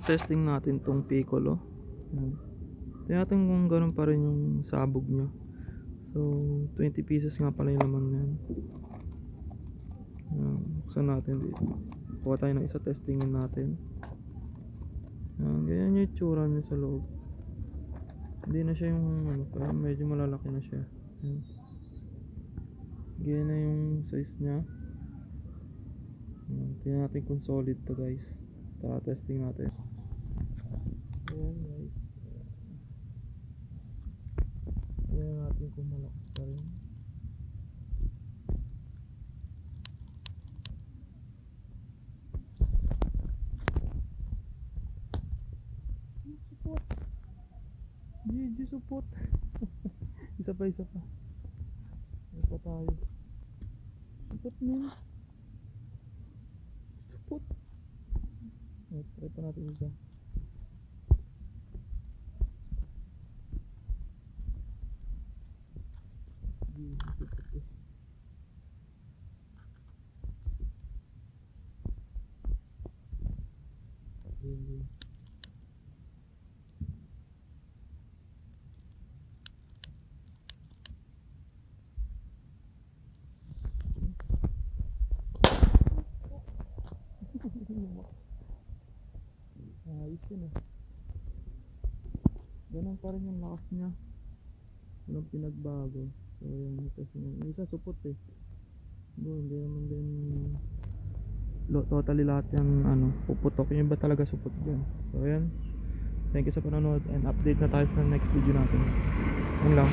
Testing natin tong Piccolo. Yan. Tingnan natin kung ganun pa rin yung sabog nya. So 20 pieces nga pala yung laman yan. Buksan natin dito. Kuha tayo ng isa, testingin natin. Yan, ganyan yung itsura niya sa loob. Hindi na siya yung ano, pero medyo malalaki na siya. Yan. Ganyan na yung size nya. Tingnan natin kung solid to guys. Tara, testing natin. So yan guys. Tingnan natin kung malakas pa rin. Support. GG support. Isa pa. Isa pa tayo. Support man. Support. Try pa natin isa. GG support eh. GG. Ayos yun eh. Ganun pa rin yung lakas nya. Walang pinagbago. So yun, yung isa supot eh. Hindi naman din totally lahat yung ano, puputok. Yung iba talaga supot dyan. So yan. Thank you sa panonood and update na tayo sa next video natin. Yan lang.